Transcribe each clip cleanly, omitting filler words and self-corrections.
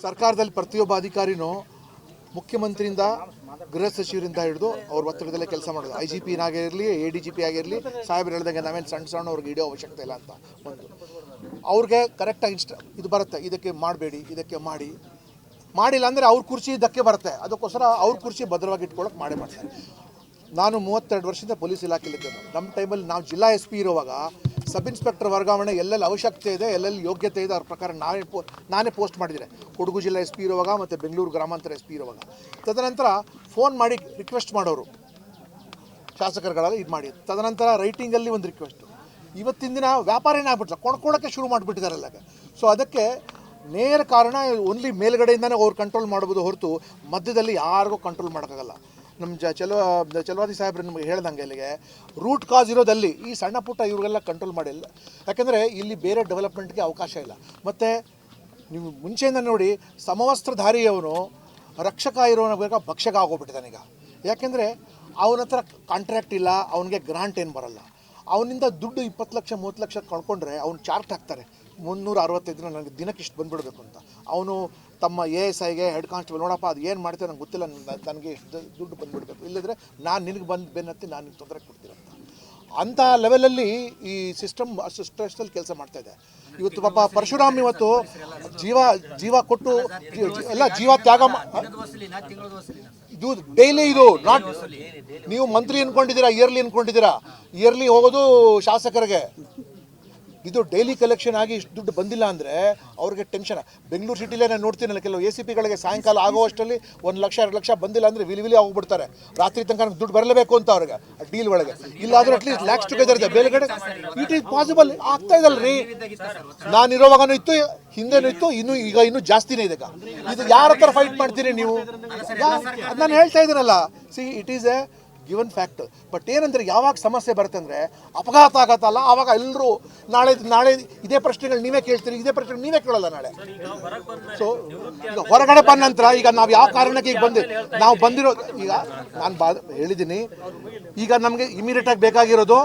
ಸರ್ಕಾರದಲ್ಲಿ ಪ್ರತಿಯೊಬ್ಬ ಅಧಿಕಾರಿನೂ ಮುಖ್ಯಮಂತ್ರಿಯಿಂದ ಗೃಹ ಸಚಿವರಿಂದ ಹಿಡಿದು ಅವ್ರ ಒತ್ತಡದಲ್ಲೇ ಕೆಲಸ ಮಾಡೋದು. IGP ಆಗಿರಲಿ, ADGP ಆಗಿರಲಿ, ಸಾಹೇಬ್ರು ಹೇಳ್ದಂಗೆ ನಾವೇನು ಸಣ್ಣ ಅವ್ರಿಗೆ ಹಿಡಿಯೋ ಅವಶ್ಯಕತೆ ಇಲ್ಲ ಅಂತ. ಒಂದು ಅವ್ರಿಗೆ ಕರೆಕ್ಟಾಗಿ ಇದು ಬರುತ್ತೆ, ಇದಕ್ಕೆ ಮಾಡಬೇಡಿ, ಇದಕ್ಕೆ ಮಾಡಿಲ್ಲ ಅಂದರೆ ಅವ್ರ ಕುರ್ಚಿ ಧಕ್ಕೆ ಬರುತ್ತೆ. ಅದಕ್ಕೋಸ್ಕರ ಅವ್ರ ಕುರ್ಚಿ ಭದ್ರವಾಗಿ ಇಟ್ಕೊಳ್ಳೋಕೆ ಮಾಡ್ತಾರೆ. ನಾನು 32 ವರ್ಷದಿಂದ ಪೊಲೀಸ್ ಇಲಾಖೆಯಲ್ಲಿದ್ದೇನೆ. ನಮ್ಮ ಟೈಮಲ್ಲಿ ನಾವು ಜಿಲ್ಲಾ SP ಇರುವಾಗ ಸಬ್ ಇನ್ಸ್ಪೆಕ್ಟರ್ ವರ್ಗಾವಣೆ ಎಲ್ಲೆಲ್ಲಿ ಅವಶ್ಯಕತೆ ಇದೆ, ಎಲ್ಲೆಲ್ಲಿ ಯೋಗ್ಯತೆ ಇದೆ, ಅವ್ರ ಪ್ರಕಾರ ನಾನೇ ಪೋಸ್ಟ್ ಮಾಡಿದರೆ. ಕೊಡಗು ಜಿಲ್ಲಾ SP ಇರುವಾಗ ಮತ್ತು ಬೆಂಗಳೂರು ಗ್ರಾಮಾಂತರ SP ಇರುವಾಗ. ತದನಂತರ ಫೋನ್ ಮಾಡಿ ರಿಕ್ವೆಸ್ಟ್ ಮಾಡೋರು ಶಾಸಕರುಗಳೆಲ್ಲ ಇದು ಮಾಡಿ. ತದನಂತರ ರೈಟಿಂಗಲ್ಲಿ ಒಂದು ರಿಕ್ವೆಸ್ಟು. ಇವತ್ತಿನ ದಿನ ವ್ಯಾಪಾರ ಏನಾಗ್ಬಿಟ್ಟಿಲ್ಲ, ಕೊಂಡ್ಕೊಳ್ಳೋಕ್ಕೆ ಶುರು ಮಾಡಿಬಿಟ್ಟಿದ್ದಾರಲ್ಲ. ಸೊ ಅದಕ್ಕೆ ನೇರ ಕಾರಣ ಓನ್ಲಿ ಮೇಲ್ಗಡೆಯಿಂದನೇ ಅವ್ರು ಕಂಟ್ರೋಲ್ ಮಾಡ್ಬೋದು ಹೊರತು ಮಧ್ಯದಲ್ಲಿ ಯಾರಿಗೂ ಕಂಟ್ರೋಲ್ ಮಾಡೋಕ್ಕಾಗಲ್ಲ. ನಮ್ಮ ಚಲವಾದಿ ಸಾಹೇಬ್ರು ನಮಗೆ ಹೇಳ್ದಂಗೆ ಇಲ್ಲಿಗೆ ರೂಟ್ ಕಾಸ್ ಇರೋದಲ್ಲಿ ಈ ಸಣ್ಣ ಪುಟ್ಟ ಇವ್ರಿಗೆಲ್ಲ ಕಂಟ್ರೋಲ್ ಮಾಡಿಲ್ಲ. ಯಾಕೆಂದರೆ ಇಲ್ಲಿ ಬೇರೆ ಡೆವಲಪ್ಮೆಂಟ್ಗೆ ಅವಕಾಶ ಇಲ್ಲ. ಮತ್ತು ನೀವು ಮುಂಚೆಯಿಂದ ನೋಡಿ, ಸಮವಸ್ತ್ರಧಾರಿಯವನು ರಕ್ಷಕ ಇರೋನ ಬೇಗ ಭಕ್ಷಕ ಆಗೋಗ್ಬಿಟ್ಟಿದ್ದಾನೀಗ. ಯಾಕೆಂದರೆ ಅವನ ಹತ್ರ ಕಾಂಟ್ರಾಕ್ಟ್ ಇಲ್ಲ, ಅವನಿಗೆ ಗ್ರಾಂಟ್ ಏನು ಬರಲ್ಲ. ಅವನಿಂದ ದುಡ್ಡು 20 ಲಕ್ಷ 30 ಲಕ್ಷ ಕಳ್ಕೊಂಡ್ರೆ ಅವ್ನು ಚಾರ್ಟ್ ಹಾಕ್ತಾರೆ 365 ದಿನ ನನಗೆ ದಿನಕ್ಕೆ ಇಷ್ಟು ಬಂದುಬಿಡಬೇಕು ಅಂತ. ಅವನು ತಮ್ಮ ASIಗೆ ಹೆಡ್ ಕಾನ್ಸ್ಟೇಬಲ್, ನೋಡಪ್ಪ ಅದು ಏನು ಮಾಡ್ತೇವೆ ನಂಗೆ ಗೊತ್ತಿಲ್ಲ, ನನಗೆ ಇಷ್ಟು ದುಡ್ಡು ಬಂದುಬಿಡಬೇಕು, ಇಲ್ಲದ್ರೆ ನಾನು ನಿನಗೆ ಬೆನ್ನತ್ತಿ ನಾನು ನಿನಗೆ ತೊಂದರೆ ಕೊಡ್ತೀನಿ ಅಂತ. ಅಂಥ ಲೆವೆಲಲ್ಲಿ ಈ ಸಿಸ್ಟಮ್ ಅಷ್ಟು ಸ್ಟ್ರೆಸ್ಸಲ್ಲಿ ಕೆಲಸ ಮಾಡ್ತಾಯಿದೆ. ಇವತ್ತು ಪಾಪ ಪರಶುರಾಮ್ ಇವತ್ತು ಜೀವ ಕೊಟ್ಟು ಎಲ್ಲ ಜೀವ ತ್ಯಾಗ ಇದು ಡೈಲಿ, ಇದು ನಾಟ್ ನೀವು ಮಂತ್ಲಿ ಅಂದ್ಕೊಂಡಿದ್ದೀರಾ, ಇಯರ್ಲಿ ಹೋಗೋದು ಶಾಸಕರಿಗೆ. ಇದು ಡೈಲಿ ಕಲೆಕ್ಷನ್ ಆಗಿ ಇಷ್ಟು ದುಡ್ಡು ಬಂದಿಲ್ಲ ಅಂದರೆ ಅವ್ರಿಗೆ ಟೆನ್ಷನ್. ಬೆಂಗಳೂರು ಸಿಟಿಲೇ ನಾನು ನೋಡ್ತೀನಲ್ಲ, ಕೆಲವು ACPಗಳಿಗೆ ಸಾಯಂಕಾಲ ಆಗೋವಷ್ಟರಲ್ಲಿ 1 ಲಕ್ಷ 2 ಲಕ್ಷ ಬಂದಿಲ್ಲ ಅಂದರೆ ವಿಲಿ ಹೋಗ್ಬಿಡ್ತಾರೆ. ರಾತ್ರಿ ತನಕ ದುಡ್ಡು ಬರಲೇಬೇಕು ಅಂತ ಅವ್ರಿಗೆ ಡೀಲ್ ಒಳಗೆ. ಇಲ್ಲಾದರೂ ಅಟ್ಲೀಸ್ಟ್ ಲ್ಯಾಕ್ಸ್ ಟುಗೆದರ್ ಇದೆ ಬೇರೆಗಡೆ. ಇಟ್ ಈಸ್ ಪಾಸಿಬಲ್ ಆಗ್ತಾ ಇದಲ್ರಿ. ನಾನಿರೋವಾಗನೂ ಇತ್ತು, ಹಿಂದೆನೂ ಇತ್ತು, ಇನ್ನೂ ಜಾಸ್ತಿನೇ ಇದೆ. ಇದು ಯಾರ ಹತ್ರ ಫೈಟ್ ಮಾಡ್ತೀರಿ ನೀವು? ನಾನು ಹೇಳ್ತಾ ಇದ್ದೀನಲ್ಲ, see it is a given fact. But ಏನಂದರೆ ಯಾವಾಗ ಸಮಸ್ಯೆ ಬರುತ್ತೆ ಅಂದರೆ ಅಪಘಾತ ಆಗತ್ತಲ್ಲ, ಆವಾಗ ಎಲ್ಲರೂ ನಾಳೆ ಇದೇ ಪ್ರಶ್ನೆಗಳು ನೀವೇ ಕೇಳ್ತೀರಿ, ಇದೇ ಪ್ರಶ್ನೆಗಳು ನೀವೇ ಕೇಳಲ್ಲ ನಾಳೆ. ಸೊ ಈಗ ಹೊರಗಡೆ ಬಂದ ನಂತರ ಈಗ ನಾವು ಯಾವ ಕಾರಣಕ್ಕೆ ಈಗ ನಾವು ಬಂದಿರೋದು, ಈಗ ನಾನು ಹೇಳಿದ್ದೀನಿ, ಈಗ ನಮಗೆ ಇಮಿಡಿಯೇಟಾಗಿ ಬೇಕಾಗಿರೋದು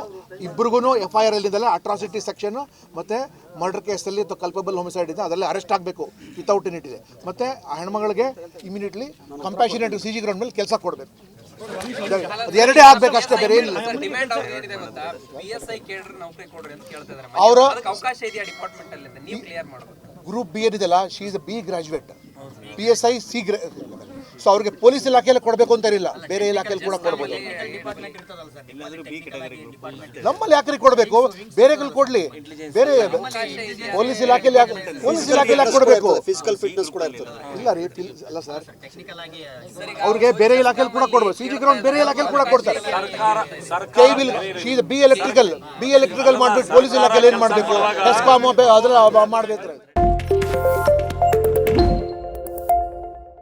ಇಬ್ಬರಿಗೂ FIR ಅಲ್ಲಿಂದಲ್ಲ ಅಟ್ರಾಸಿಟಿ ಸೆಕ್ಷನ್ನು ಮತ್ತು ಮರ್ಡರ್ ಕೇಸಲ್ಲಿ ಅಥವಾ ಕಲ್ಪಬಲ್ ಹೋಮಿಸೈಡ್ ಇದೆ, ಅದರಲ್ಲಿ ಅರೆಸ್ಟ್ ಆಗಬೇಕು ವಿತೌಟ್ ಇನ್ ಇಟ್ ಇದೆ. ಮತ್ತು ಆ ಹೆಣ್ಮಗಳಿಗೆ ಇಮಿಡಿಯೇಟ್ಲಿ ಕಂಪ್ಯಾಷನೇಟ್ CG ಗ್ರೌಂಡ್ ಮೇಲೆ ಕೆಲಸ ಕೊಡಬೇಕು. ಅದು ಎರಡೇ ಆಗ್ಬೇಕು ಅಷ್ಟೇ, ಬೇರೆ ಏನಿಲ್ಲ. ಅವರು ಗ್ರೂಪ್ B ಏನಿದೆಲ್ಲ, she is B graduate, PSI C. So ಅವ್ರಿಗೆ ಪೊಲೀಸ್ ಇಲಾಖೆಯಲ್ಲಿ ಕೊಡಬೇಕು ಅಂತ ಇರಲಿಲ್ಲ, ಬೇರೆ ಇಲಾಖೆಯಲ್ಲಿ ಕೂಡ ಕೊಡ್ಬೋದು. ನಮ್ಮಲ್ಲಿ ಯಾಕ್ರಿ ಕೊಡಬೇಕು, ಬೇರೆ ಕೊಡ್ಲಿ, ಬೇರೆ ಪೊಲೀಸ್ ಇಲಾಖೆಯಲ್ಲಿ ಯಾಕೆ ಕೊಡಬೇಕು? ಫಿಸಿಕಲ್ ಫಿಟ್ನೆಸ್ ಕೂಡ ಇರ್ತದೆ. ಇಲ್ಲ ರೀ, ಅಲ್ಲ ಸರ್, ಅವ್ರಿಗೆ ಬೇರೆ ಇಲಾಖೆಯಲ್ಲಿ ಕೂಡ ಕೊಡ್ಬೋದು. CG ಗ್ರೌಂಡ್ ಬೇರೆ ಇಲಾಖೆಯಲ್ಲಿ ಕೂಡ ಕೊಡ್ತಾರೆ. B ಎಲೆಕ್ಟ್ರಿಕಲ್ ಮಾಡ್ಬಿಟ್ಟು ಪೊಲೀಸ್ ಇಲಾಖೆಯಲ್ಲಿ ಏನು ಮಾಡಬೇಕು? ಹೆಸ್ಕಾಮ್ ಅದೆಲ್ಲ ಮಾಡಬೇಕು.